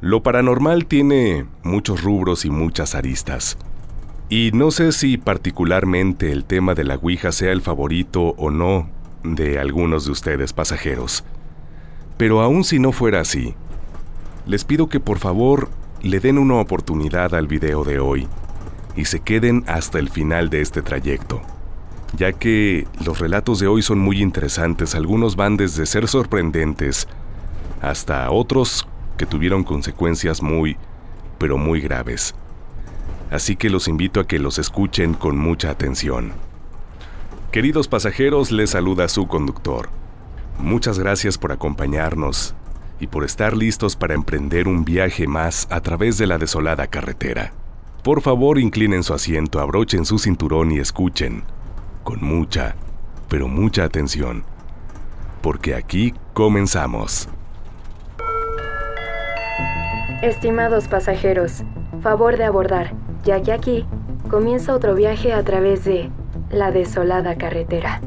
Lo paranormal tiene muchos rubros y muchas aristas. Y no sé si particularmente el tema de la Ouija sea el favorito o no de algunos de ustedes pasajeros. Pero aun si no fuera así, les pido que por favor le den una oportunidad al video de hoy y se queden hasta el final de este trayecto, ya que los relatos de hoy son muy interesantes. Algunos van desde ser sorprendentes hasta otros que tuvieron consecuencias muy, pero muy graves. Así que los invito a que los escuchen con mucha atención. Queridos pasajeros, les saluda su conductor. Muchas gracias por acompañarnos y por estar listos para emprender un viaje más a través de la desolada carretera. Por favor, inclinen su asiento, abrochen su cinturón y escuchen con mucha, pero mucha atención, porque aquí comenzamos. Estimados pasajeros, favor de abordar, ya que aquí comienza otro viaje a través de la desolada carretera,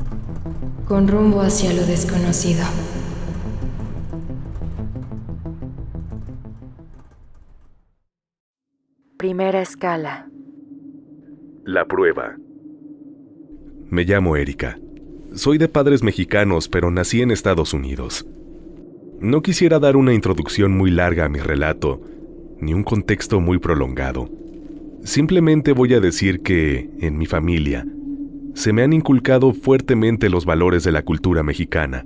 con rumbo hacia lo desconocido. Primera escala. La prueba. Me llamo Erika. Soy de padres mexicanos, pero nací en Estados Unidos. No quisiera dar una introducción muy larga a mi relato, ni un contexto muy prolongado. Simplemente voy a decir que, en mi familia, se me han inculcado fuertemente los valores de la cultura mexicana,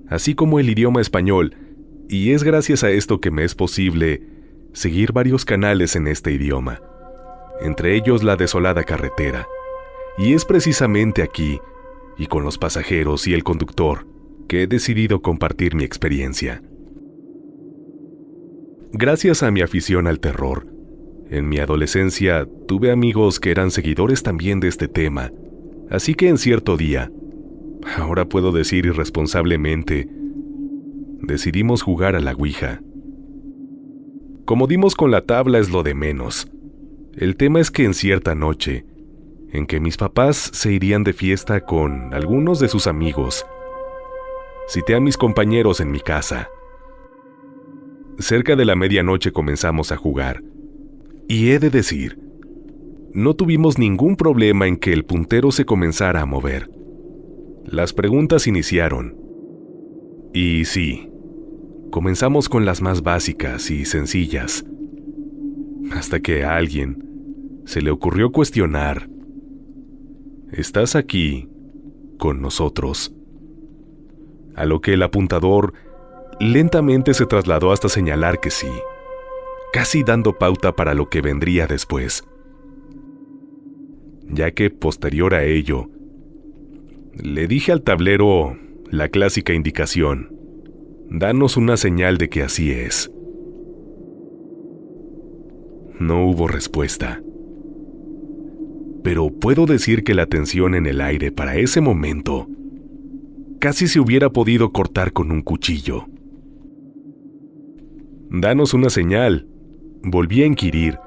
así como el idioma español, y es gracias a esto que me es posible seguir varios canales en este idioma, entre ellos La Desolada Carretera. Y es precisamente aquí, y con los pasajeros y el conductor, que he decidido compartir mi experiencia. Gracias a mi afición al terror, en mi adolescencia tuve amigos que eran seguidores también de este tema, así que en cierto día, ahora puedo decir irresponsablemente, decidimos jugar a la Ouija. Como dimos con la tabla es lo de menos. El tema es que en cierta noche, en que mis papás se irían de fiesta con algunos de sus amigos, cité a mis compañeros en mi casa. Cerca de la medianoche comenzamos a jugar, y he de decir, no tuvimos ningún problema en que el puntero se comenzara a mover. Las preguntas iniciaron, y sí, comenzamos con las más básicas y sencillas, hasta que a alguien se le ocurrió cuestionar: ¿estás aquí con nosotros? A lo que el apuntador lentamente se trasladó hasta señalar que sí, casi dando pauta para lo que vendría después, ya que posterior a ello, le dije al tablero la clásica indicación: danos una señal de que así es. No hubo respuesta. Pero puedo decir que la tensión en el aire para ese momento casi se hubiera podido cortar con un cuchillo. Danos una señal, volví a inquirir,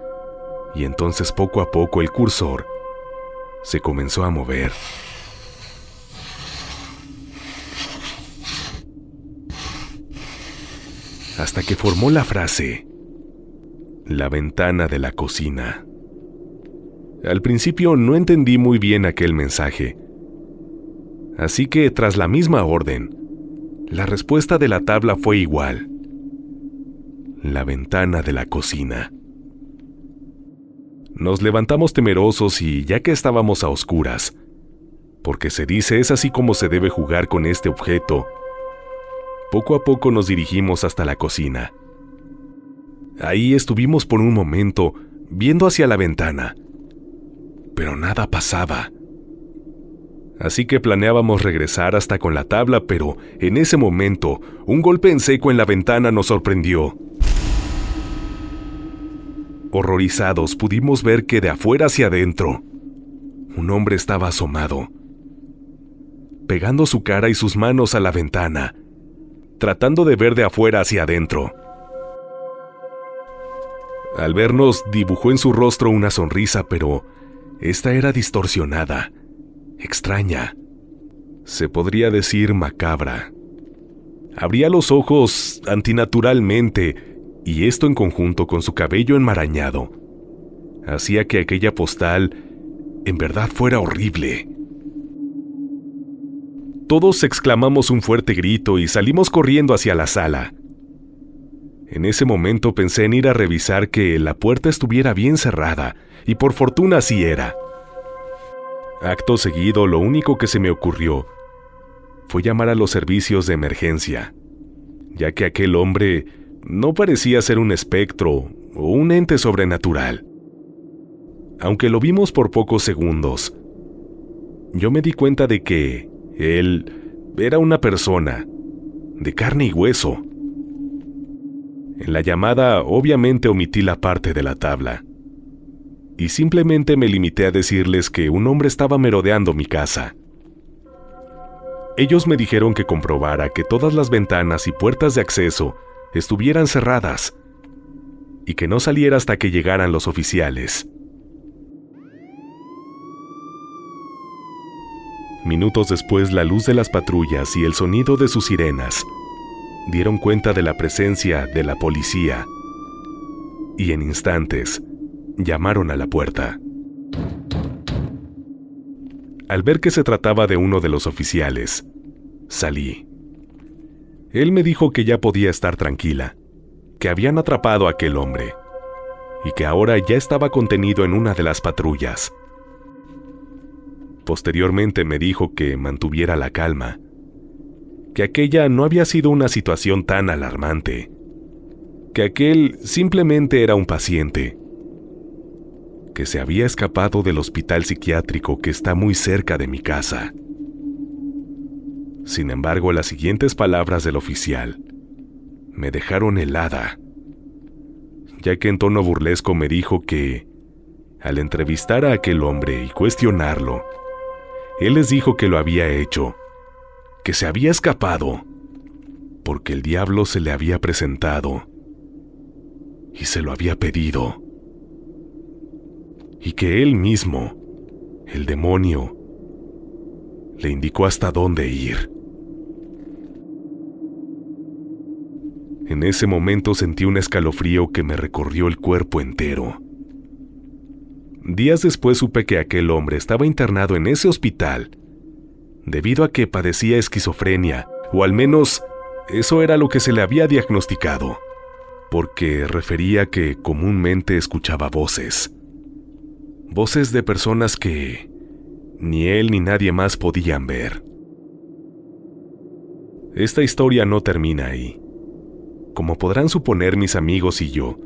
y entonces poco a poco el cursor se comenzó a mover. Hasta que formó la frase: la ventana de la cocina. Al principio no entendí muy bien aquel mensaje, así que tras la misma orden, la respuesta de la tabla fue igual: la ventana de la cocina. Nos levantamos temerosos y ya que estábamos a oscuras, porque se dice es así como se debe jugar con este objeto, poco a poco nos dirigimos hasta la cocina. Ahí estuvimos por un momento viendo hacia la ventana, pero nada pasaba. Así que planeábamos regresar hasta con la tabla, pero en ese momento un golpe en seco en la ventana nos sorprendió. Horrorizados pudimos ver que de afuera hacia adentro, un hombre estaba asomado, pegando su cara y sus manos a la ventana, tratando de ver de afuera hacia adentro. Al vernos, dibujó en su rostro una sonrisa, pero esta era distorsionada, extraña, se podría decir macabra. Abría los ojos antinaturalmente y esto en conjunto con su cabello enmarañado, hacía que aquella postal en verdad fuera horrible. Todos exclamamos un fuerte grito y salimos corriendo hacia la sala. En ese momento pensé en ir a revisar que la puerta estuviera bien cerrada, y por fortuna así era. Acto seguido, lo único que se me ocurrió fue llamar a los servicios de emergencia, ya que aquel hombre no parecía ser un espectro o un ente sobrenatural. Aunque lo vimos por pocos segundos, yo me di cuenta de que él era una persona de carne y hueso. En la llamada obviamente omití la parte de la tabla y simplemente me limité a decirles que un hombre estaba merodeando mi casa. Ellos me dijeron que comprobara que todas las ventanas y puertas de acceso estuvieran cerradas y que no saliera hasta que llegaran los oficiales. Minutos después, la luz de las patrullas y el sonido de sus sirenas dieron cuenta de la presencia de la policía y en instantes llamaron a la puerta. Al ver que se trataba de uno de los oficiales, salí. Él me dijo que ya podía estar tranquila, que habían atrapado a aquel hombre y que ahora ya estaba contenido en una de las patrullas. Posteriormente me dijo que mantuviera la calma, que aquella no había sido una situación tan alarmante, que aquel simplemente era un paciente, que se había escapado del hospital psiquiátrico que está muy cerca de mi casa. Sin embargo, las siguientes palabras del oficial me dejaron helada, ya que en tono burlesco me dijo que, al entrevistar a aquel hombre y cuestionarlo, él les dijo que lo había hecho, que se había escapado, porque el diablo se le había presentado y se lo había pedido, y que él mismo, el demonio, le indicó hasta dónde ir. En ese momento sentí un escalofrío que me recorrió el cuerpo entero. Días después supe que aquel hombre estaba internado en ese hospital debido a que padecía esquizofrenia, o al menos eso era lo que se le había diagnosticado, porque refería que comúnmente escuchaba voces de personas que ni él ni nadie más podían ver. Esta historia no termina ahí. Como podrán suponer, mis amigos y yo,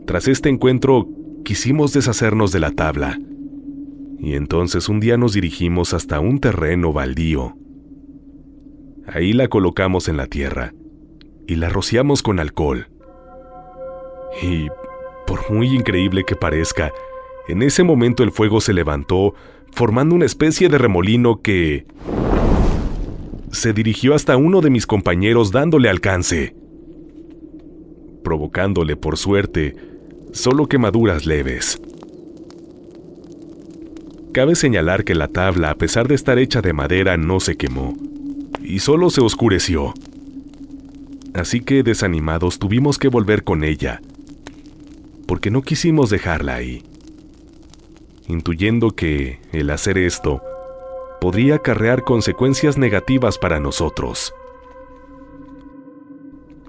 tras este encuentro quisimos deshacernos de la tabla, y entonces un día nos dirigimos hasta un terreno baldío. Ahí la colocamos en la tierra y la rociamos con alcohol. Y, por muy increíble que parezca, en ese momento el fuego se levantó, formando una especie de remolino que se dirigió hasta uno de mis compañeros dándole alcance, provocándole, por suerte, solo quemaduras leves. Cabe señalar que la tabla, a pesar de estar hecha de madera, no se quemó, y solo se oscureció. Así que, desanimados, tuvimos que volver con ella, porque no quisimos dejarla ahí, intuyendo que el hacer esto podría acarrear consecuencias negativas para nosotros.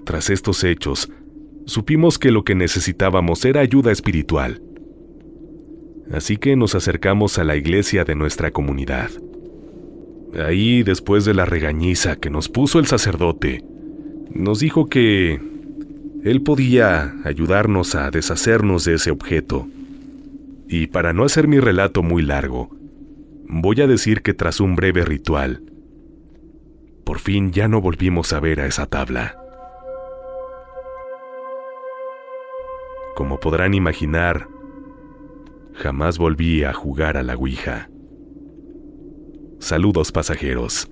Tras estos hechos, supimos que lo que necesitábamos era ayuda espiritual. Así que nos acercamos a la iglesia de nuestra comunidad. Ahí, después de la regañiza que nos puso el sacerdote, nos dijo que él podía ayudarnos a deshacernos de ese objeto. Y para no hacer mi relato muy largo, voy a decir que tras un breve ritual, por fin ya no volvimos a ver a esa tabla. Como podrán imaginar, jamás volví a jugar a la Ouija. Saludos, pasajeros.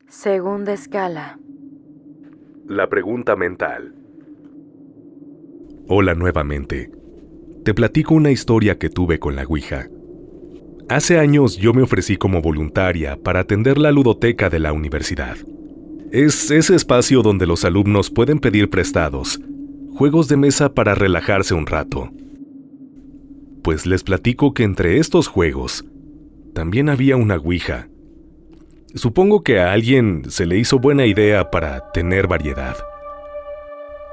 Segunda escala. La pregunta mental. Hola nuevamente. Te platico una historia que tuve con la Ouija. Hace años yo me ofrecí como voluntaria para atender la ludoteca de la universidad. Es ese espacio donde los alumnos pueden pedir prestados juegos de mesa para relajarse un rato. Pues les platico que entre estos juegos también había una ouija. Supongo que a alguien se le hizo buena idea para tener variedad.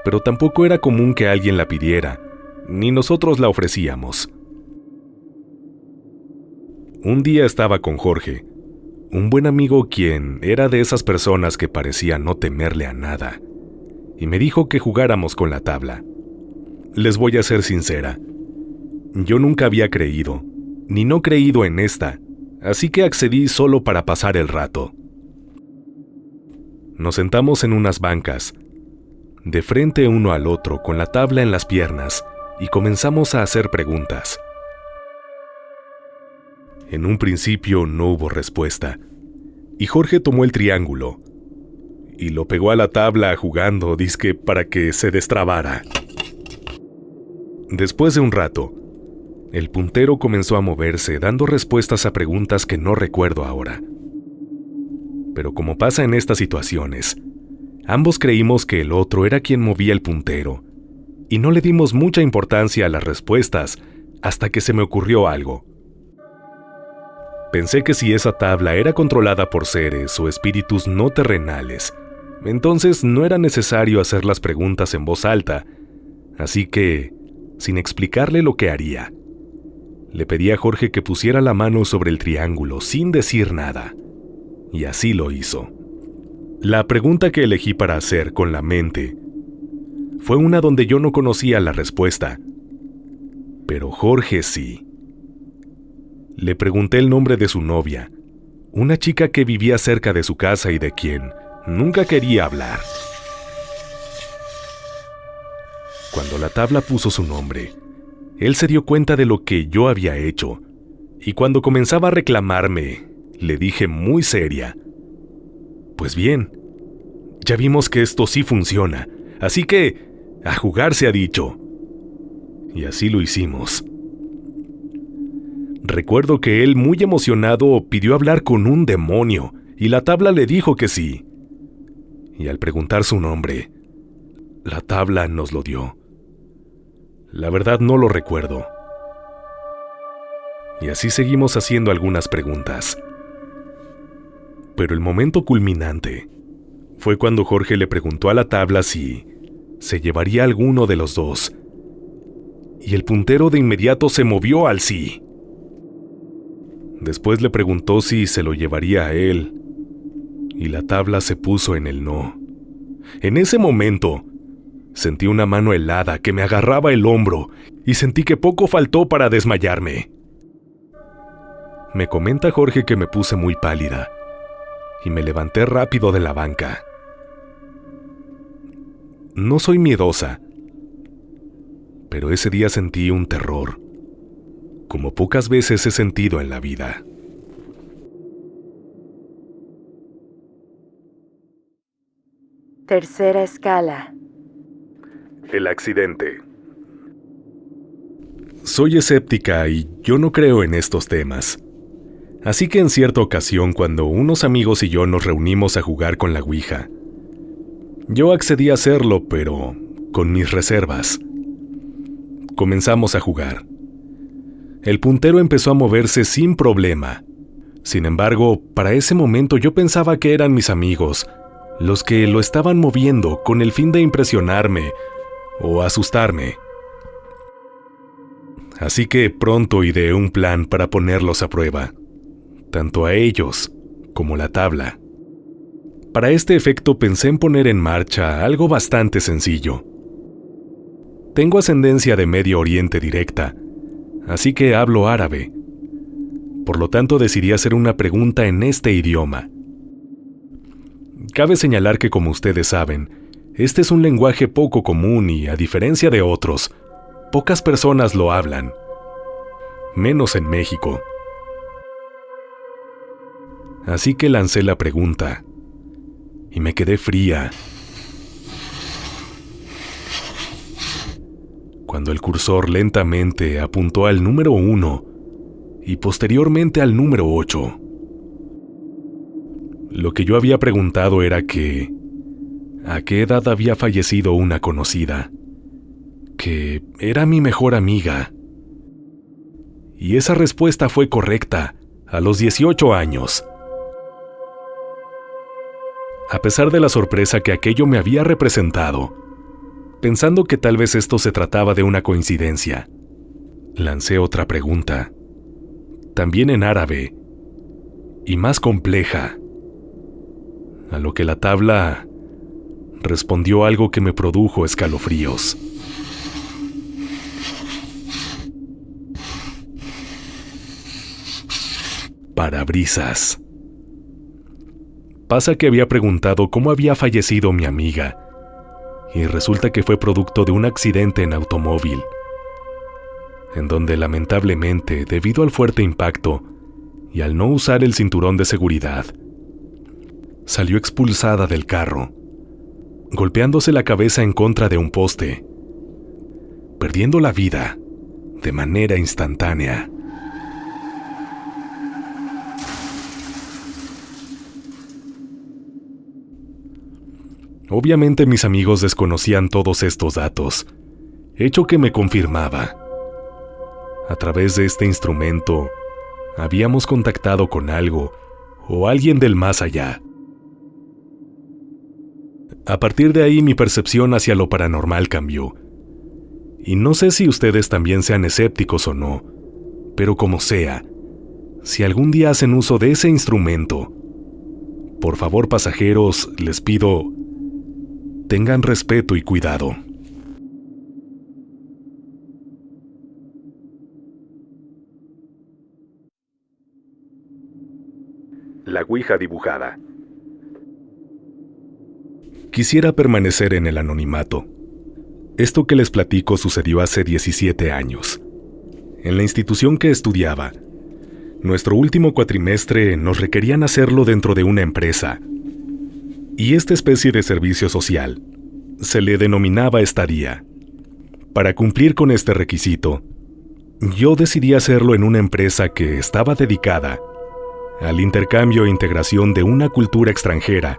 Pero tampoco era común que alguien la pidiera, ni nosotros la ofrecíamos. Un día estaba con Jorge, un buen amigo quien era de esas personas que parecía no temerle a nada, y me dijo que jugáramos con la tabla. Les voy a ser sincera, yo nunca había creído, ni no creído en esta, así que accedí solo para pasar el rato. Nos sentamos en unas bancas, de frente uno al otro con la tabla en las piernas, y comenzamos a hacer preguntas. En un principio no hubo respuesta, y Jorge tomó el triángulo y lo pegó a la tabla jugando, dizque para que se destrabara. Después de un rato, el puntero comenzó a moverse, dando respuestas a preguntas que no recuerdo ahora. Pero como pasa en estas situaciones, ambos creímos que el otro era quien movía el puntero, y no le dimos mucha importancia a las respuestas hasta que se me ocurrió algo. Pensé que si esa tabla era controlada por seres o espíritus no terrenales, entonces no era necesario hacer las preguntas en voz alta, así que, sin explicarle lo que haría, le pedí a Jorge que pusiera la mano sobre el triángulo sin decir nada, y así lo hizo. La pregunta que elegí para hacer con la mente fue una donde yo no conocía la respuesta, pero Jorge sí. Le pregunté el nombre de su novia, una chica que vivía cerca de su casa y de quien nunca quería hablar. Cuando la tabla puso su nombre, él se dio cuenta de lo que yo había hecho, y cuando comenzaba a reclamarme, le dije muy seria: «Pues bien, ya vimos que esto sí funciona, así que a jugar se ha dicho». Y así lo hicimos. Recuerdo que él, muy emocionado, pidió hablar con un demonio, y la tabla le dijo que sí. Y al preguntar su nombre, la tabla nos lo dio. La verdad no lo recuerdo. Y así seguimos haciendo algunas preguntas. Pero el momento culminante fue cuando Jorge le preguntó a la tabla si se llevaría alguno de los dos, y el puntero de inmediato se movió al sí. Después le preguntó si se lo llevaría a él, y la tabla se puso en el no. En ese momento, sentí una mano helada que me agarraba el hombro, y sentí que poco faltó para desmayarme. Me comenta Jorge que me puse muy pálida, y me levanté rápido de la banca. No soy miedosa, pero ese día sentí un terror, como pocas veces he sentido en la vida. Tercera escala. El accidente. Soy escéptica y yo no creo en estos temas. Así que en cierta ocasión, cuando unos amigos y yo nos reunimos a jugar con la ouija, yo accedí a hacerlo, pero con mis reservas. Comenzamos a jugar. El puntero empezó a moverse sin problema. Sin embargo, para ese momento yo pensaba que eran mis amigos los que lo estaban moviendo con el fin de impresionarme o asustarme. Así que pronto ideé un plan para ponerlos a prueba, tanto a ellos como la tabla. Para este efecto pensé en poner en marcha algo bastante sencillo. Tengo ascendencia de Medio Oriente directa, así que hablo árabe. Por lo tanto, decidí hacer una pregunta en este idioma. Cabe señalar que, como ustedes saben, este es un lenguaje poco común y, a diferencia de otros, pocas personas lo hablan, menos en México. Así que lancé la pregunta, y me quedé fría. Cuando el cursor lentamente apuntó al número 1 y posteriormente al número 8. Lo que yo había preguntado era que ¿a qué edad había fallecido una conocida? Que era mi mejor amiga. Y esa respuesta fue correcta, a los 18 años. A pesar de la sorpresa que aquello me había representado, pensando que tal vez esto se trataba de una coincidencia, lancé otra pregunta, también en árabe, y más compleja, a lo que la tabla respondió algo que me produjo escalofríos. Parabrisas. Pasa que había preguntado cómo había fallecido mi amiga, y resulta que fue producto de un accidente en automóvil, en donde lamentablemente, debido al fuerte impacto y al no usar el cinturón de seguridad, salió expulsada del carro, golpeándose la cabeza en contra de un poste, perdiendo la vida de manera instantánea. Obviamente mis amigos desconocían todos estos datos, hecho que me confirmaba. A través de este instrumento, habíamos contactado con algo o alguien del más allá. A partir de ahí mi percepción hacia lo paranormal cambió. Y no sé si ustedes también sean escépticos o no, pero como sea, si algún día hacen uso de ese instrumento, por favor, pasajeros, les pido, tengan respeto y cuidado. La Ouija dibujada. Quisiera permanecer en el anonimato. Esto que les platico sucedió hace 17 años. En la institución que estudiaba, nuestro último cuatrimestre nos requerían hacerlo dentro de una empresa. Y esta especie de servicio social se le denominaba estadía. Para cumplir con este requisito, yo decidí hacerlo en una empresa que estaba dedicada al intercambio e integración de una cultura extranjera,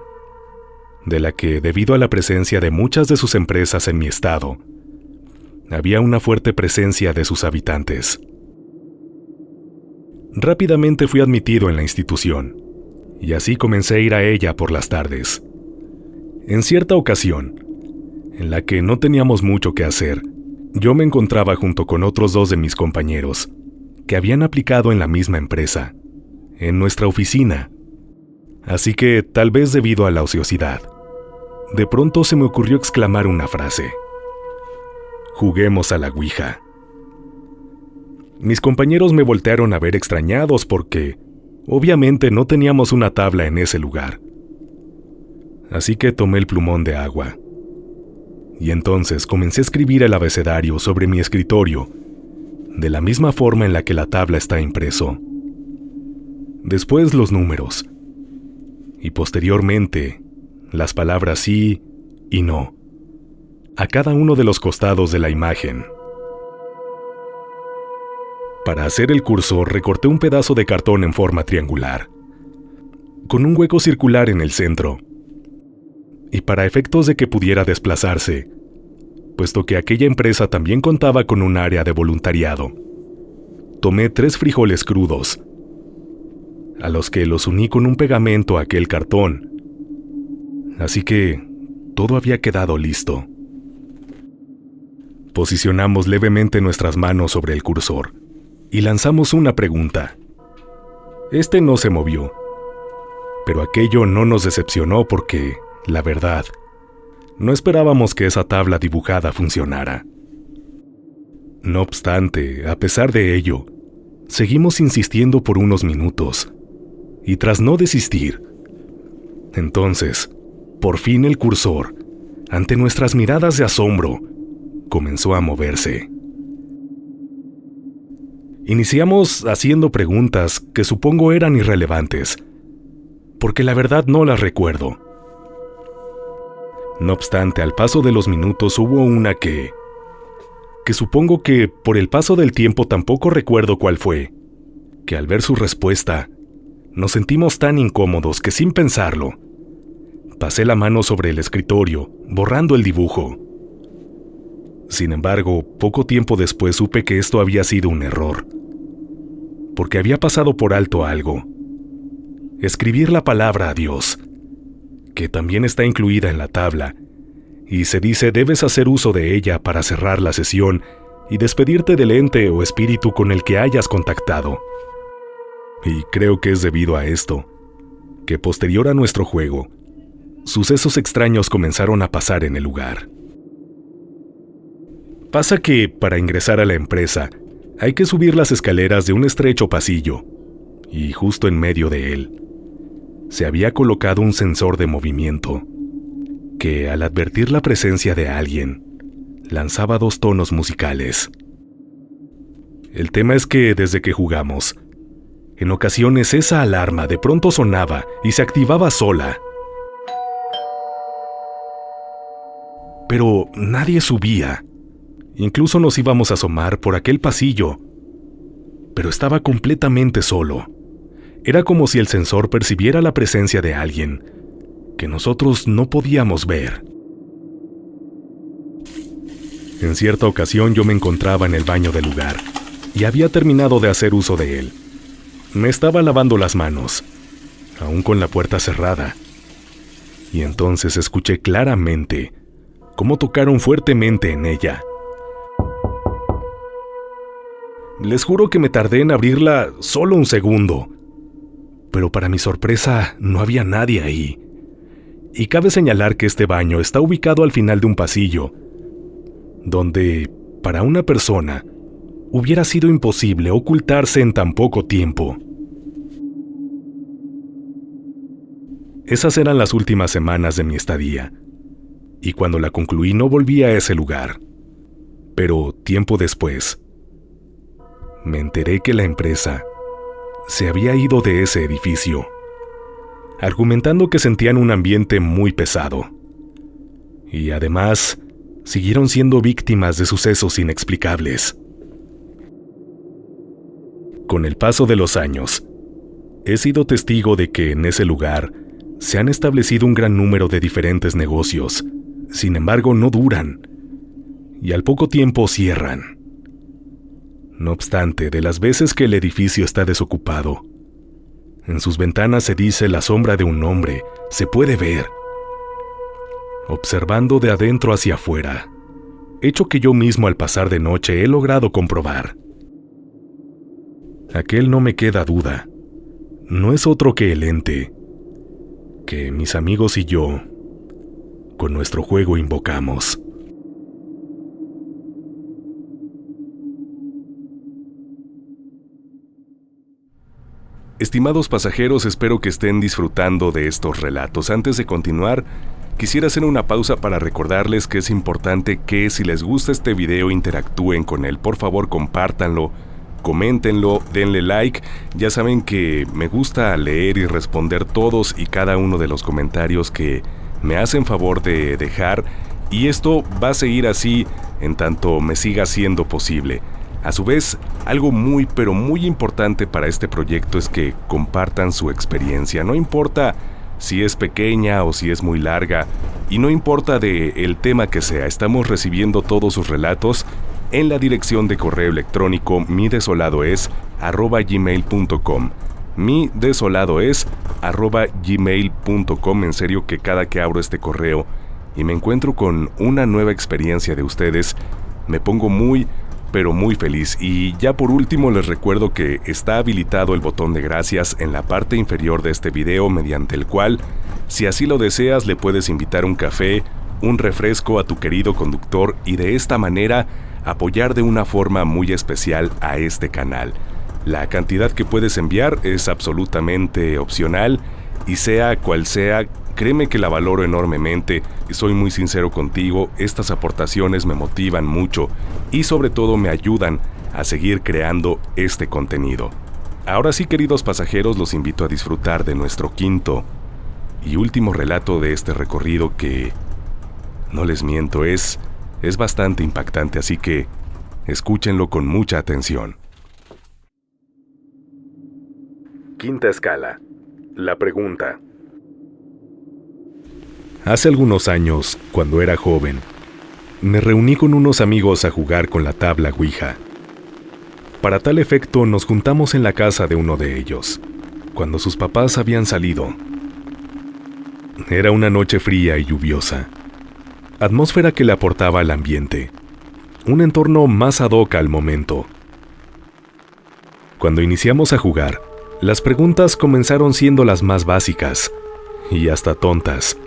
de la que, debido a la presencia de muchas de sus empresas en mi estado, había una fuerte presencia de sus habitantes. Rápidamente fui admitido en la institución, y así comencé a ir a ella por las tardes. En cierta ocasión, en la que no teníamos mucho que hacer, yo me encontraba junto con otros 2 de mis compañeros, que habían aplicado en la misma empresa, en nuestra oficina. Así que, tal vez debido a la ociosidad, de pronto se me ocurrió exclamar una frase: «Juguemos a la Ouija». Mis compañeros me voltearon a ver extrañados porque, obviamente, no teníamos una tabla en ese lugar. Así que tomé el plumón de agua. Y entonces comencé a escribir el abecedario sobre mi escritorio, de la misma forma en la que la tabla está impreso. Después los números. Y posteriormente, las palabras sí y no, a cada uno de los costados de la imagen. Para hacer el cursor recorté un pedazo de cartón en forma triangular, con un hueco circular en el centro. Y para efectos de que pudiera desplazarse, puesto que aquella empresa también contaba con un área de voluntariado, tomé 3 frijoles crudos, a los que los uní con un pegamento a aquel cartón. Así que todo había quedado listo. Posicionamos levemente nuestras manos sobre el cursor y lanzamos una pregunta. Este no se movió, pero aquello no nos decepcionó porque, la verdad, no esperábamos que esa tabla dibujada funcionara. No obstante, a pesar de ello, seguimos insistiendo por unos minutos, y tras no desistir, entonces, por fin el cursor, ante nuestras miradas de asombro, comenzó a moverse. Iniciamos haciendo preguntas que supongo eran irrelevantes, porque la verdad no las recuerdo. No obstante, al paso de los minutos hubo una que supongo que por el paso del tiempo tampoco recuerdo cuál fue, que al ver su respuesta, Nos sentimos tan incómodos que sin pensarlo, pasé la mano sobre el escritorio, borrando el dibujo. Sin embargo, poco tiempo después supe que esto había sido un error, porque había pasado por alto algo. Escribir la palabra adiós, que también está incluida en la tabla, y se dice debes hacer uso de ella para cerrar la sesión y despedirte del ente o espíritu con el que hayas contactado. Y creo que es debido a esto, que posterior a nuestro juego, sucesos extraños comenzaron a pasar en el lugar. Pasa que, para ingresar a la empresa, hay que subir las escaleras de un estrecho pasillo, y justo en medio de él, se había colocado un sensor de movimiento, que al advertir la presencia de alguien, lanzaba 2 tonos musicales. El tema es que desde que jugamos, en ocasiones esa alarma de pronto sonaba y se activaba sola. Pero nadie subía. Incluso nos íbamos a asomar por aquel pasillo, pero estaba completamente solo. Era como si el sensor percibiera la presencia de alguien que nosotros no podíamos ver. En cierta ocasión yo me encontraba en el baño del lugar y había terminado de hacer uso de él. Me estaba lavando las manos, aún con la puerta cerrada, y entonces escuché claramente cómo tocaron fuertemente en ella. Les juro que me tardé en abrirla solo un segundo, pero para mi sorpresa no había nadie ahí. Y cabe señalar que este baño está ubicado al final de un pasillo, donde, para una persona, hubiera sido imposible ocultarse en tan poco tiempo. Esas eran las últimas semanas de mi estadía, y cuando la concluí no volví a ese lugar. Pero tiempo después, me enteré que la empresa se había ido de ese edificio, argumentando que sentían un ambiente muy pesado. Y además, siguieron siendo víctimas de sucesos inexplicables. Con el paso de los años, he sido testigo de que en ese lugar se han establecido un gran número de diferentes negocios. Sin embargo, no duran, y al poco tiempo cierran. No obstante, de las veces que el edificio está desocupado, en sus ventanas se dice la sombra de un hombre se puede ver, observando de adentro hacia afuera, hecho que yo mismo al pasar de noche he logrado comprobar. Aquel, no me queda duda, no es otro que el ente que mis amigos y yo, con nuestro juego, invocamos. Estimados pasajeros, espero que estén disfrutando de estos relatos. Antes de continuar, quisiera hacer una pausa para recordarles que es importante que si les gusta este video interactúen con él. Por favor, compártanlo, coméntenlo, denle like. Ya saben que me gusta leer y responder todos y cada uno de los comentarios que me hacen favor de dejar, y esto va a seguir así en tanto me siga siendo posible. A su vez, algo muy pero muy importante para este proyecto es que compartan su experiencia. No importa si es pequeña o si es muy larga, y no importa el tema que sea, estamos recibiendo todos sus relatos en la dirección de correo electrónico midesoladoes@gmail.com. midesoladoes@gmail.com. En serio que cada que abro este correo y me encuentro con una nueva experiencia de ustedes, me pongo muy pero muy feliz. Y ya por último les recuerdo que está habilitado el botón de gracias en la parte inferior de este video, mediante el cual, si así lo deseas, le puedes invitar un café, un refresco a tu querido conductor y de esta manera apoyar de una forma muy especial a este canal. La cantidad que puedes enviar es absolutamente opcional y sea cual sea, créeme que la valoro enormemente y soy muy sincero contigo. Estas aportaciones me motivan mucho y sobre todo me ayudan a seguir creando este contenido. Ahora sí, queridos pasajeros, los invito a disfrutar de nuestro quinto y último relato de este recorrido que, no les miento, es bastante impactante, así que escúchenlo con mucha atención. Quinta escala. La pregunta. Hace algunos años, cuando era joven, me reuní con unos amigos a jugar con la tabla Ouija. Para tal efecto nos juntamos en la casa de uno de ellos, cuando sus papás habían salido. Era una noche fría y lluviosa, atmósfera que le aportaba al ambiente, un entorno más ad hoc al momento. Cuando iniciamos a jugar, las preguntas comenzaron siendo las más básicas y hasta tontas.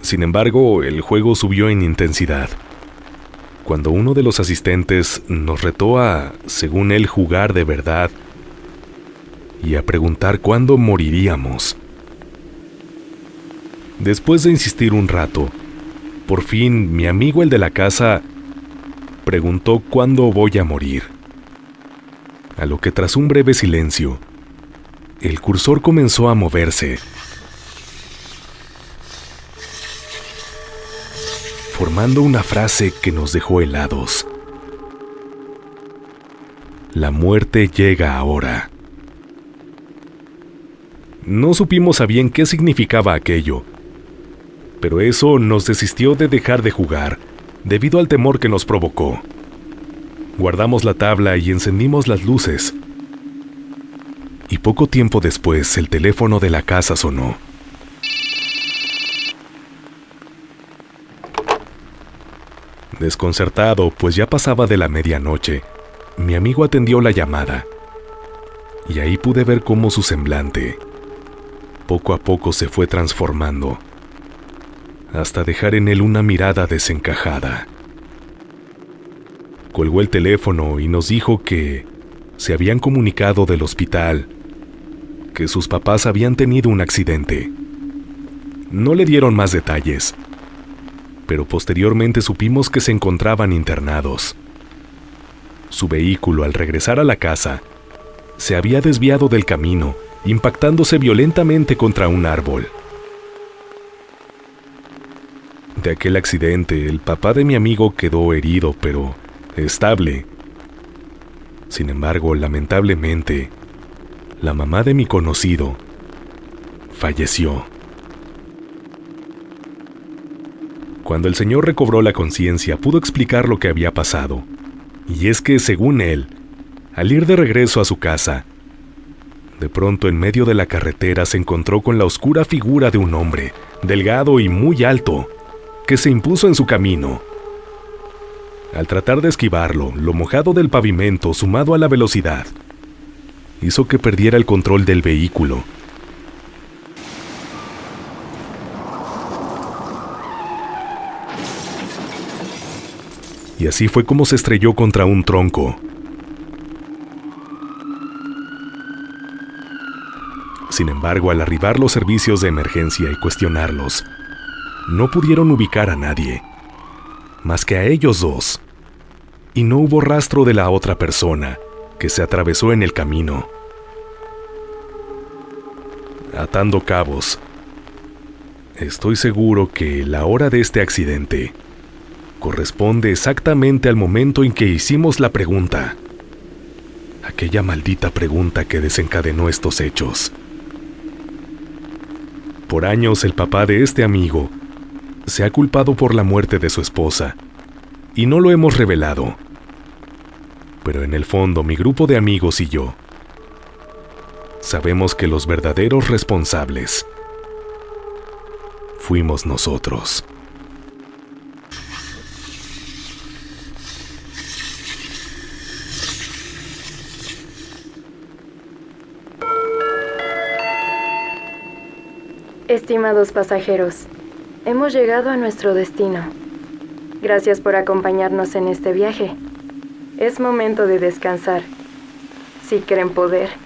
Sin embargo, el juego subió en intensidad, cuando uno de los asistentes nos retó a, según él, jugar de verdad y a preguntar cuándo moriríamos. Después de insistir un rato, por fin mi amigo el de la casa preguntó cuándo voy a morir. A lo que tras un breve silencio, el cursor comenzó a moverse, formando una frase que nos dejó helados. La muerte llega ahora. No supimos a bien qué significaba aquello, pero eso nos desistió de dejar de jugar, debido al temor que nos provocó. Guardamos la tabla y encendimos las luces. Y poco tiempo después, el teléfono de la casa sonó. Desconcertado, pues ya pasaba de la medianoche, mi amigo atendió la llamada. Y ahí pude ver cómo su semblante, poco a poco se fue transformando, hasta dejar en él una mirada desencajada. Colgó el teléfono y nos dijo que se habían comunicado del hospital, que sus papás habían tenido un accidente. No le dieron más detalles, pero posteriormente supimos que se encontraban internados. Su vehículo, al regresar a la casa, se había desviado del camino, impactándose violentamente contra un árbol. De aquel accidente, el papá de mi amigo quedó herido, pero estable. Sin embargo, lamentablemente, la mamá de mi conocido falleció. Cuando el señor recobró la conciencia, pudo explicar lo que había pasado. Y es que, según él, al ir de regreso a su casa, de pronto en medio de la carretera se encontró con la oscura figura de un hombre, delgado y muy alto, que se impuso en su camino. Al tratar de esquivarlo, lo mojado del pavimento, sumado a la velocidad, hizo que perdiera el control del vehículo. Y así fue como se estrelló contra un tronco. Sin embargo, al arribar los servicios de emergencia y cuestionarlos, no pudieron ubicar a nadie, más que a ellos dos, y no hubo rastro de la otra persona que se atravesó en el camino. Atando cabos, estoy seguro que la hora de este accidente corresponde exactamente al momento en que hicimos la pregunta. Aquella maldita pregunta que desencadenó estos hechos. Por años el papá de este amigo se ha culpado por la muerte de su esposa, y no lo hemos revelado. Pero en el fondo mi grupo de amigos y yo sabemos que los verdaderos responsables fuimos nosotros. Estimados pasajeros, hemos llegado a nuestro destino. Gracias por acompañarnos en este viaje. Es momento de descansar. Si creen poder,